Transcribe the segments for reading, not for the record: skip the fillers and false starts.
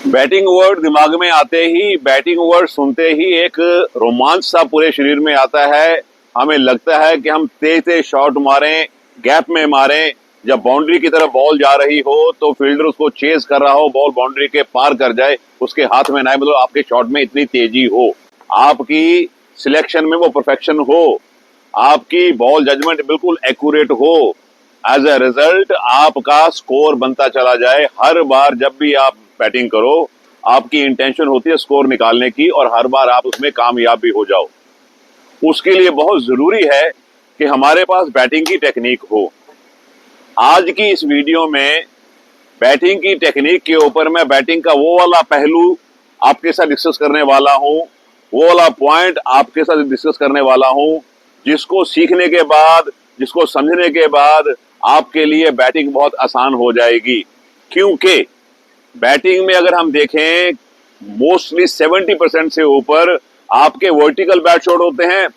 Batting word दिमाग में आते ही, बैटिंग वर्ड सुनते ही एक रोमांच सा पूरे शरीर में आता है। हमें लगता है कि हम तेज तेज शॉट मारें, गैप में मारें। जब बाउंड्री की तरफ बॉल जा रही हो तो फील्डर उसको चेज कर रहा हो, बॉल बाउंड्री के पार कर जाए, उसके हाथ में ना आए, मतलब आपके शॉट में इतनी तेजी हो, आपकी सिलेक्शन में वो परफेक्शन हो, आपकी बॉल जजमेंट बिल्कुल एक्यूरेट हो। एज ए रिजल्ट आपका स्कोर बनता चला जाए। हर बार जब भी आप बैटिंग करो, आपकी इंटेंशन होती है स्कोर निकालने की, और हर बार आप उसमें कामयाब भी हो जाओ। उसके लिए बहुत जरूरी है कि हमारे पास बैटिंग की टेक्निक हो। आज की इस वीडियो में बैटिंग की टेक्निक के ऊपर मैं बैटिंग का वो वाला पहलू आपके साथ डिस्कस करने वाला हूं, वो वाला पॉइंट आपके साथ डिस्कस करने वाला हूं, जिसको सीखने के बाद, जिसको समझने के बाद आपके लिए बैटिंग बहुत आसान हो जाएगी। क्योंकि बैटिंग में अगर हम देखें, मोस्टली 70% से ऊपर आपके वर्टिकल बैट शॉट होते हैं,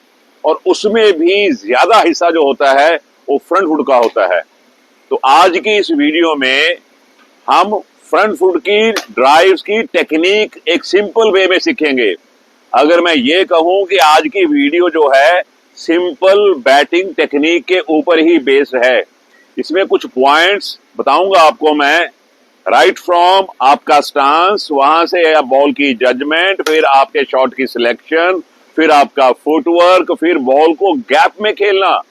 और उसमें भी ज्यादा हिस्सा जो होता है वो फ्रंट फुट का होता है। तो आज की इस वीडियो में हम फ्रंट फुट की ड्राइव्स की टेक्निक एक सिंपल वे में सीखेंगे। अगर मैं ये कहूं कि आज की वीडियो जो है सिंपल बैटिंग टेक्निक के ऊपर ही बेस्ड है, इसमें कुछ पॉइंट्स बताऊंगा आपको मैं। राइट फ्रॉम आपका स्टांस, वहां से बॉल की जजमेंट, फिर आपके शॉट की सिलेक्शन, फिर आपका फुटवर्क, फिर बॉल को गैप में खेलना,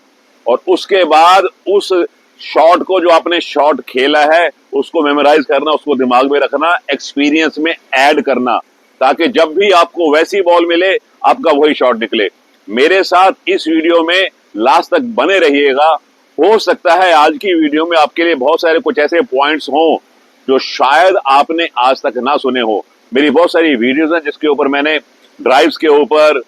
और उसके बाद उस शॉट को, जो आपने शॉट खेला है, उसको मेमोराइज करना, उसको दिमाग में रखना, एक्सपीरियंस में ऐड करना, ताकि जब भी आपको वैसी बॉल मिले आपका वही शॉट निकले। मेरे साथ इस वीडियो में लास्ट तक बने रहिएगा। हो सकता है आज की वीडियो में आपके लिए बहुत सारे कुछ ऐसे पॉइंट्स हों जो शायद आपने आज तक ना सुने हो। मेरी बहुत सारी वीडियोस हैं जिसके ऊपर मैंने ड्राइव्स के ऊपर,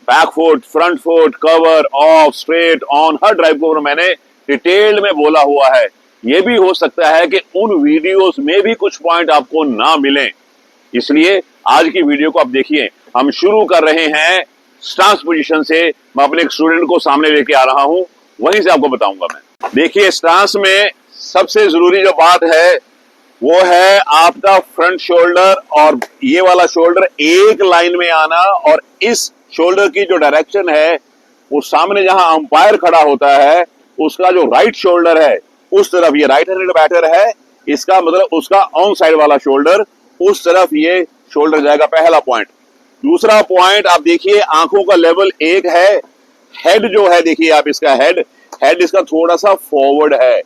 back foot, front foot, cover, of, straight, on, her drive के ऊपर मैंने डिटेल्ड में बोला हुआ है। यह भी हो सकता है कि उन वीडियोस में भी कुछ पॉइंट आपको ना मिलें, इसलिए आज की वीडियो को आप देखिए। हम शुरू कर रहे हैं स्टांस पोजीशन से। मैं अपने एक स्टूडेंट को सामने लेके आ रहा हूं, वहीं से आपको बताऊंगा मैं। देखिए, स्टांस में सबसे जरूरी जो बात है वो है आपका फ्रंट शोल्डर, और ये वाला शोल्डर एक लाइन में आना, और इस शोल्डर की जो डायरेक्शन है वो सामने जहां अंपायर खड़ा होता है उसका जो राइट शोल्डर है उस तरफ, ये राइट हैंडेड बैटर है, इसका मतलब उसका ऑन साइड वाला शोल्डर, उस तरफ ये शोल्डर जाएगा। पहला पॉइंट। दूसरा पॉइंट आप देखिए, आंखों का लेवल एक है। हेड जो है, देखिए आप, इसका हेड इसका थोड़ा सा फॉरवर्ड है।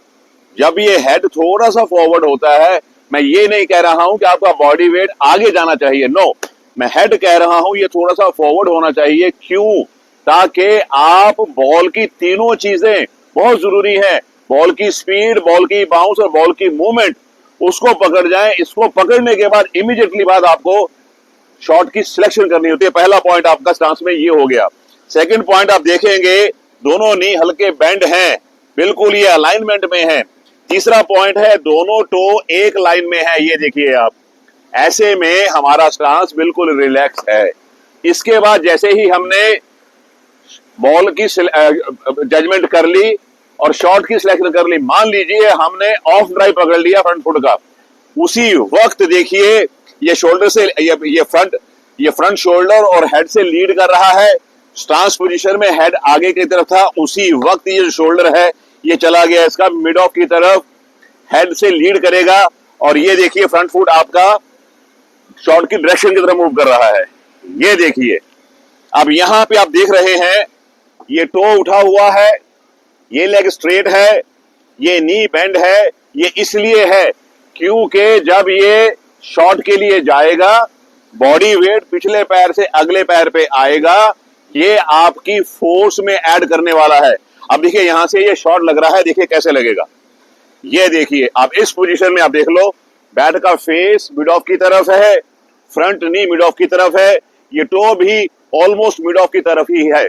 जब ये हेड थोड़ा सा फॉरवर्ड होता है, मैं ये नहीं कह रहा हूं कि आपका बॉडी वेट आगे जाना चाहिए, नो, मैं हेड कह रहा हूं ये थोड़ा सा फॉरवर्ड होना चाहिए। क्यों? ताकि आप बॉल की तीनों चीजें बहुत जरूरी है, बॉल की स्पीड, बॉल की बाउंस और बॉल की मूवमेंट, उसको पकड़ जाए। इसको पकड़ने के बाद इमीडिएटली बाद आपको शॉट की सिलेक्शन करनी होती है। पहला पॉइंट आपका स्टांस में ये हो गया। सेकंड पॉइंट आप देखेंगे, दोनों नी हल्के बेंड हैं, बिल्कुल ये अलाइनमेंट में है। तीसरा पॉइंट है, दोनों टो एक लाइन में है, ये देखिए आप। ऐसे में हमारा स्टांस बिल्कुल रिलैक्स है। इसके बाद जैसे ही हमने बॉल की जजमेंट कर ली और शॉट की सिलेक्शन कर ली, मान लीजिए हमने ऑफ ड्राइव पकड़ लिया फ्रंट फुट का, उसी वक्त देखिए ये शोल्डर से, ये फ्रंट शोल्डर और हेड से लीड कर रहा है। स्टांस पोजीशन में हेड आगे की तरफ था, उसी वक्त ये जो शोल्डर है ये चला गया इसका मिड ऑफ की तरफ, हेड से लीड करेगा, और ये देखिए फ्रंट फुट आपका शॉट की डायरेक्शन की तरफ मूव कर रहा है। ये देखिए, अब यहां पे आप देख रहे हैं ये टो उठा हुआ है, ये लेग स्ट्रेट है, ये नी बेंड है। ये इसलिए है क्योंकि जब ये शॉट के लिए जाएगा, बॉडी वेट पिछले पैर से अगले पैर पे आएगा, ये आपकी फोर्स में ऐड करने वाला है। अब देखिए यहां से ये शॉट लग रहा है, देखिए कैसे लगेगा। ये देखिए आप इस पोजीशन में आप देख लो, बैट का फेस मिड ऑफ की तरफ है, फ्रंट नी मिड ऑफ की तरफ है, ये टो भी ऑलमोस्ट मिड ऑफ की तरफ ही है।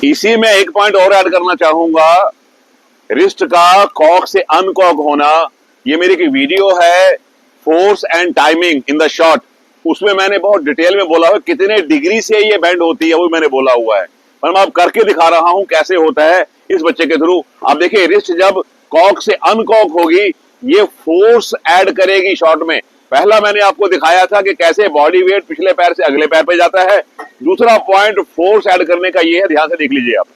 इसी में एक पॉइंट और ऐड करना चाहूंगा, रिस्ट का कॉक से अनकॉक होना। ये मेरी एक वीडियो है, force and timing in the shot, उसमें मैंने बहुत डिटेल में बोला हुआ कितने डिग्री से ये बेंड होती है, वो मैंने बोला हुआ है, पर मैं अब करके दिखा रहा हूं कैसे होता है इस बच्चे के थ्रू। आप देखिए, रिस्ट जब कॉक से अनकॉक होगी, ये फोर्स ऐड करेगी शॉट में, पहला मैंने आपको दिखाया था कि कैसे बॉडी वेट पिछले पैर से अगले पैर पे जाता है। दूसरा पॉइंट फोर्स ऐड करने का ये है, ध्यान से देख लीजिए आप।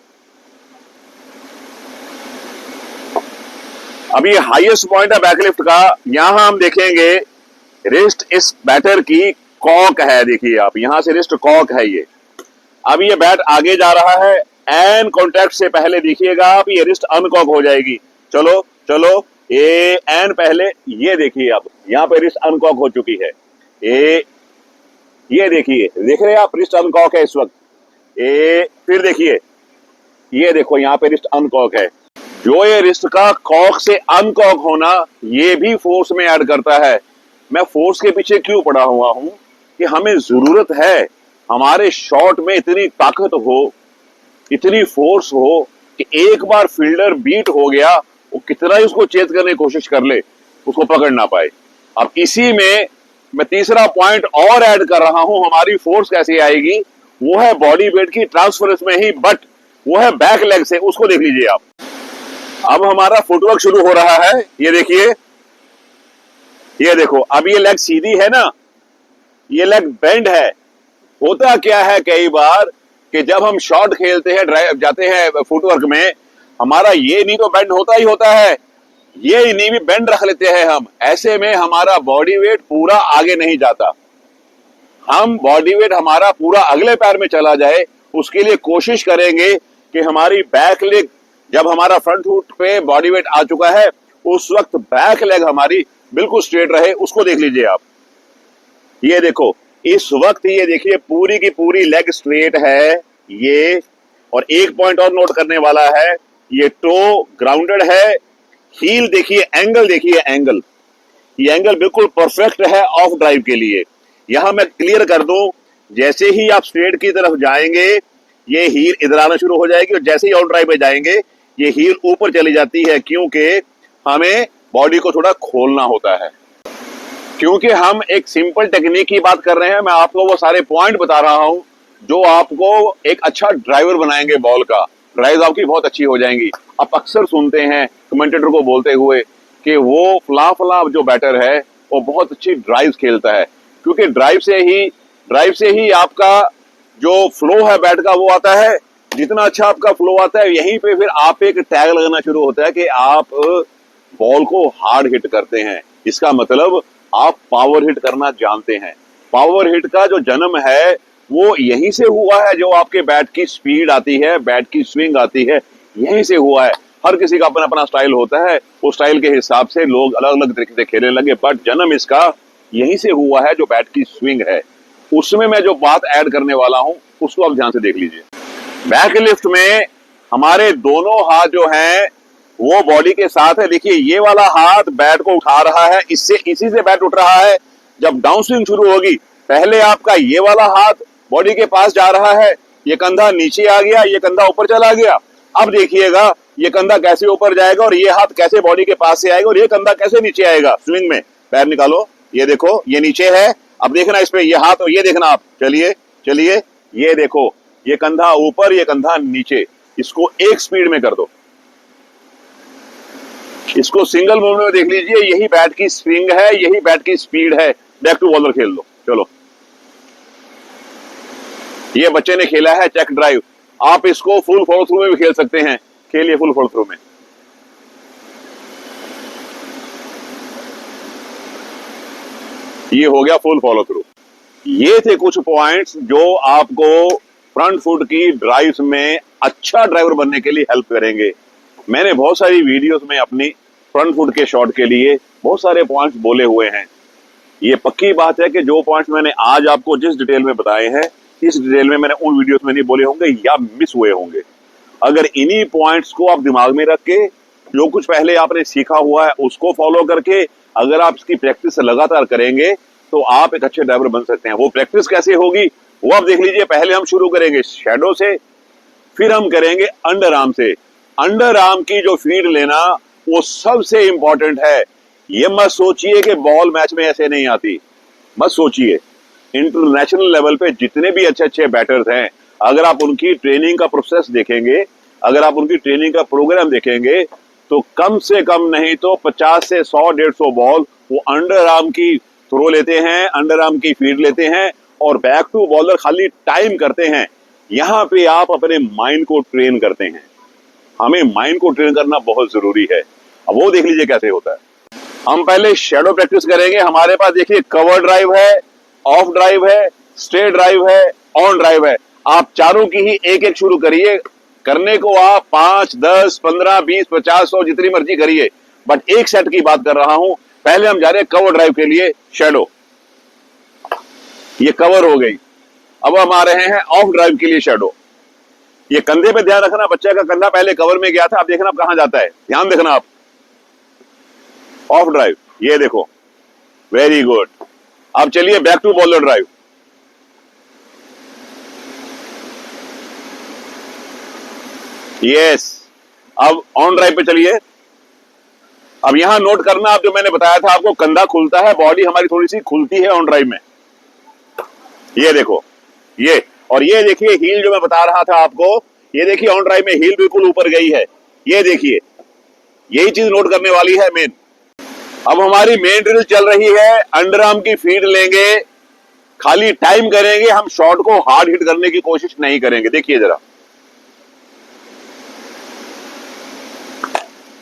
अब ये हाईएस्ट पॉइंट है बैकलिफ्ट का। यहां हम देखेंगे रिस्ट इस बैटर की कॉक है, देखिए आप, यहां से रिस्ट कॉक है ये। अब ये बैट आगे जा रहा है, एन कॉन्टैक्ट से पहले देखिएगा आप, ये रिस्ट अनकॉक हो जाएगी। चलो चलो, ये एन पहले, ये देखिए आप, यहां पे रिस्ट अनकॉक हो चुकी है। ये देखिए, देख रहे हैं आप, रिस्ट अनकॉक है इस वक्त। फिर देखिए, ये देखो यहां पे रिस्ट अनकॉक है। जो ये रिस्ट का कॉक से अनकॉक होना, ये भी फोर्स में ऐड करता है। मैं फोर्स के पीछे क्यों पड़ा हुआ हूं कि हमें जरूरत है हमारे शॉट में इतनी ताकत हो, इतनी फोर्स हो कि एक बार फील्डर बीट हो गया, वो कितना ही उसको चेत करने की कोशिश कर ले, उसको पकड़ ना पाए। अब इसी में मैं तीसरा पॉइंट और ऐड कर रहा हूं, हमारी फोर्स कैसे आएगी, वो है बॉडी वेट की ट्रांसफरेंस में ही, बट वो है बैक लेग से। उसको देख लीजिए आप। अब हमारा फुटवर्क शुरू हो रहा है, ये देखिए, ये देखो, अब ये लेग सीधी है ना, ये लेग बेंड है। होता क्या है कई बार कि जब हम शॉट खेलते हैं, ड्राइव जाते हैं फुटवर्क में, हमारा ये नी तो बेंड होता ही होता है, ये नी भी बेंड रख लेते हैं हम। ऐसे में हमारा बॉडी वेट पूरा आगे नहीं जाता। हम बॉडी वेट हमारा पूरा अगले पैर में चला जाए, उसके लिए कोशिश करेंगे कि हमारी बैक लेग, जब हमारा फ्रंट फुट पे बॉडी वेट आ चुका है, उस वक्त बैक लेग हमारी बिल्कुल स्ट्रेट रहे। उसको देख लीजिए आप, ये देखो, इस वक्त ये देखिए पूरी की पूरी लेग स्ट्रेट है ये। और एक पॉइंट और नोट करने वाला है, ये टो ग्राउंडेड है, हील देखिए, एंगल देखिए, एंगल, ये एंगल बिल्कुल परफेक्ट है ऑफ ड्राइव के लिए। यहां मैं क्लियर कर दूं, जैसे ही आप स्ट्रेट की तरफ जाएंगे, ये हील इधर आना शुरू हो जाएगी, और जैसे ही ऑन ड्राइव में जाएंगे, ये हील ऊपर चली जाती है, क्योंकि हमें बॉडी को थोड़ा खोलना होता है। क्योंकि हम एक सिंपल टेक्निक की बात कर रहे हैं, मैं आपको वो सारे पॉइंट बता रहा हूं जो आपको एक अच्छा ड्राइवर बनाएंगे। बॉल का ड्राइव आपकी बहुत अच्छी हो जाएंगी। आप अक्सर सुनते हैं कमेंटेटर को बोलते हुए कि वो फला फला जो बैटर है वो बहुत अच्छी ड्राइव खेलता है, क्योंकि ड्राइव से ही आपका जो फ्लो है बैट का वो आता है। जितना अच्छा आपका फ्लो आता है, यहीं पे फिर आप एक टैग लगाना शुरू होता है कि आप बॉल को हार्ड हिट करते हैं। इसका मतलब आप पावर हिट करना जानते हैं। पावर हिट का जो जन्म है वो यहीं से हुआ है, जो आपके बैट की स्पीड आती है, बैट की स्विंग आती है, यहीं से हुआ है। हर किसी का अपना अपना स्टाइल होता है, उस स्टाइल के हिसाब से लोग अलग अलग तरीके से खेलने लगे, बट जन्म इसका यहीं से हुआ है, जो बैट की स्विंग है। उसमें मैं जो बात ऐड करने वाला हूं उसको आप ध्यान से देख लीजिए। बैक लिफ्ट में हमारे दोनों हाथ जो हैं वो बॉडी के साथ है। देखिए, ये वाला हाथ बैट को उठा रहा है, इसी से बैट उठ रहा है। जब डाउन स्विंग शुरू होगी, पहले आपका ये वाला हाथ बॉडी के पास जा रहा है, ये कंधा नीचे आ गया, ये कंधा ऊपर चला गया। अब देखिएगा ये कंधा कैसे ऊपर जाएगा और ये हाथ कैसे बॉडी के पास से आएगा और ये कंधा कैसे नीचे आएगा। स्विंग में पैर निकालो, ये देखो, ये नीचे है। अब देखना इस पे ये हाथ, और ये देखना आप, चलिए चलिए, ये देखो, ये कंधा ऊपर, ये कंधा नीचे। इसको एक स्पीड में कर दो, इसको सिंगल मूवमेंट में देख लीजिए। यही बैट की स्विंग है, यही बैट की स्पीड है। बैक टू बॉलर खेल लो, चलो। ये बच्चे ने खेला है चेक ड्राइव, आप इसको फुल फॉलो थ्रू में भी खेल सकते हैं। खेलिए फुल फॉलो थ्रू में। ये हो गया फुल फॉलो थ्रू। ये थे कुछ पॉइंट्स जो आपको फ्रंट फुट की ड्राइव्स में अच्छा ड्राइवर बनने के लिए हेल्प करेंगे। मैंने बहुत सारी वीडियोस में अपनी फ्रंट फुट के शॉट के लिए बहुत सारे पॉइंट्स बोले हुए हैं। ये पक्की बात है कि जो पॉइंट्स मैंने आज आपको जिस डिटेल में बताए हैं, इस डिटेल में मैंने उन वीडियोस में नहीं बोले होंगे या मिस हुए होंगे। अगर इन्हीं पॉइंट्स को आप दिमाग में रख के, जो कुछ पहले आपने सीखा हुआ है उसको फॉलो करके, अगर आप इसकी प्रैक्टिस लगातार करेंगे तो आप एक अच्छे ड्राइवर बन सकते हैं। वो प्रैक्टिस कैसे होगी वो आप देख लीजिए। पहले हम शुरू करेंगे शैडो से, फिर हम करेंगे अंडर आर्म से। अंडर आर्म की जो फीड लेना वो सबसे इंपॉर्टेंट है। ये मत सोचिए कि बॉल मैच में ऐसे नहीं आती, मत सोचिए। इंटरनेशनल लेवल पे जितने भी अच्छे अच्छे बैटर्स हैं, अगर आप उनकी ट्रेनिंग का प्रोसेस देखेंगे, अगर आप उनकी ट्रेनिंग का प्रोग्राम देखेंगे, तो कम से कम नहीं तो 50 से 100-150 बॉल वो अंडर आर्म की थ्रो लेते हैं, अंडर आर्म की फीड लेते हैं और बैक टू बॉलर खाली टाइम करते हैं। यहां पे आप अपने माइंड को ट्रेन करते हैं। हमें माइंड को ट्रेन करना बहुत जरूरी है। अब वो देख लीजिए कैसे होता है। हम पहले शैडो प्रैक्टिस करेंगे। हमारे पास देखिए कवर ड्राइव है, ऑफ ड्राइव है, स्ट्रेट ड्राइव है, ऑन ड्राइव है। आप चारों की ही एक एक शुरू करिए। करने को आप 5, 10, 15, 20, 50, 100 जितनी मर्जी करिए, बट एक सेट की बात कर रहा हूं। पहले हम जा रहे हैं कवर ड्राइव के लिए शैडो, ये कवर हो गई। अब हम आ रहे हैं ऑफ ड्राइव के लिए शैडो। ये कंधे पे ध्यान रखना, बच्चे का कंधा पहले कवर में गया था, अब देखना अब कहां जाता है, ध्यान देखना आप। ऑफ ड्राइव, ये देखो, वेरी गुड। अब चलिए back to bowler drive. Yes, अब ऑन ड्राइव पे चलिए। अब यहां नोट करना, अब जो मैंने बताया था आपको, कंधा खुलता है, बॉडी हमारी थोड़ी सी खुलती है ऑन ड्राइव में। ये देखो, ये और ये देखिए हील जो मैं बता रहा था आपको, ये देखिए ऑन ड्राइव में हील बिल्कुल ऊपर गई है। ये देखिए, यही चीज नोट करने वाली है मेन। अब हमारी मेन ड्रिल चल रही है, अंडर आर्म की फीड लेंगे, खाली टाइम करेंगे, हम शॉट को हार्ड हिट करने की कोशिश नहीं करेंगे। देखिए जरा,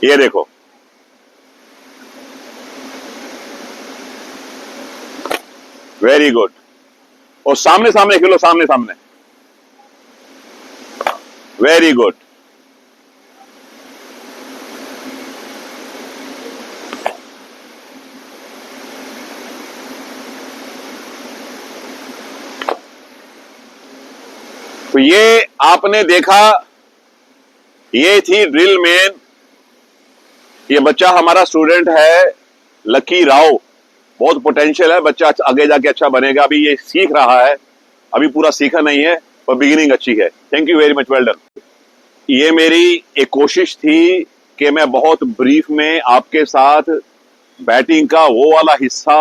ये देखो, वेरी गुड। और सामने सामने खेलो, सामने सामने, वेरी गुड। तो ये आपने देखा, ये थी ड्रिल मेन। ये बच्चा हमारा स्टूडेंट है लकी राव, बहुत पोटेंशियल है बच्चा, आगे जाके अच्छा बनेगा। अभी ये सीख रहा है, अभी पूरा सीखा नहीं है, पर बिगिनिंग अच्छी है। Thank you very much, well done. ये मेरी एक कोशिश थी कि मैं बहुत ब्रीफ में आपके साथ बैटिंग का वो वाला हिस्सा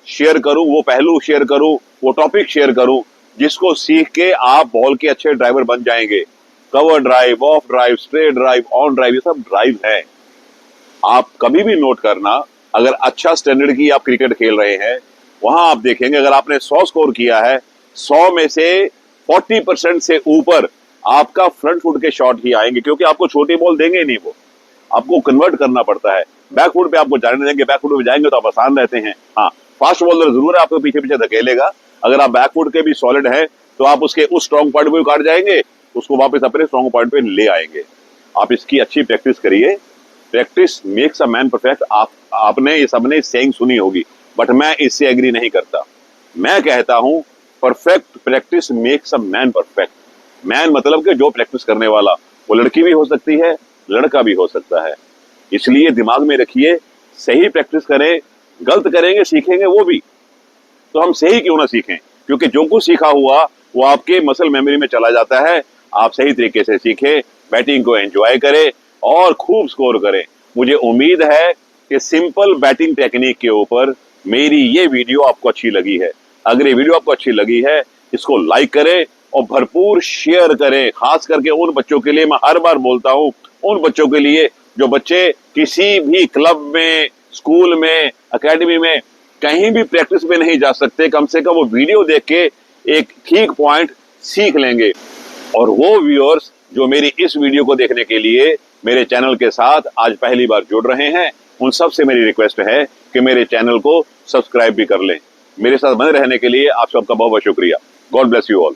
शेयर करूं, वो पहलू शेयर करूं, वो टॉपिक शेयर करूं, जिसको सीख के आप बॉल के अच्छे ड्राइवर बन जाएंगे। Cover drive, of drive, straight drive, on drive, ये सब ड्राइव है। आप कभी भी नोट करना, अगर अच्छा स्टैंडर्ड की आप क्रिकेट खेल रहे हैं, वहां आप देखेंगे अगर आपने 100 स्कोर किया है, 100 में से 40% से ऊपर आपका फ्रंट फुट के शॉट ही आएंगे, क्योंकि आपको छोटी बॉल देंगे नहीं, वो आपको कन्वर्ट करना पड़ता है। बैक फुट पे आपको जाने देंगे, बैक फुट पे जाएंगे तो आप आसान रहते हैं। हाँ, फास्ट बॉलर जरूर है, आपको पीछे पीछे धकेलेगा। अगर आप बैक फुट के भी सॉलिड है तो आप उसके उस स्ट्रॉन्ग पॉइंट पे काट जाएंगे, उसको वापस अपने स्ट्रॉन्ग पॉइंट पे ले आएंगे। आप इसकी अच्छी प्रैक्टिस करिए। Practice makes a man perfect. आपने ये सबने सेइंग सुनी होगी, बट मैं इससे एग्री नहीं करता। मैं कहता हूं perfect practice makes a man perfect. Man मतलब कि जो प्रैक्टिस करने वाला, वो लड़की भी हो सकती है, लड़का भी हो सकता है। इसलिए दिमाग में रखिए, सही प्रैक्टिस करें। गलत करेंगे, सीखेंगे वो भी, तो हम सही क्यों ना सीखें, क्योंकि जो कुछ सीखा हुआ वो आपके मसल मेमोरी में चला जाता है। आप सही तरीके से सीखें, बैटिंग को एंजॉय करें और खूब स्कोर करें। मुझे उम्मीद है कि सिंपल बैटिंग टेक्निक के ऊपर मेरी ये वीडियो आपको अच्छी लगी है। अगर ये वीडियो आपको अच्छी लगी है, इसको लाइक करें और भरपूर शेयर करें, खास करके उन बच्चों के लिए। मैं हर बार बोलता हूं, उन बच्चों के लिए जो बच्चे किसी भी क्लब में, स्कूल में, एकेडमी में, कहीं भी प्रैक्टिस में नहीं जा सकते। कम से कम वो वीडियो देख के एक ठीक पॉइंट सीख लेंगे। और वो व्यूअर्स जो मेरी इस वीडियो को देखने के लिए मेरे चैनल के साथ आज पहली बार जुड़ रहे हैं, उन सब से मेरी रिक्वेस्ट है कि मेरे चैनल को सब्सक्राइब भी कर लें। मेरे साथ बने रहने के लिए आप सबका बहुत बहुत शुक्रिया। God bless you all.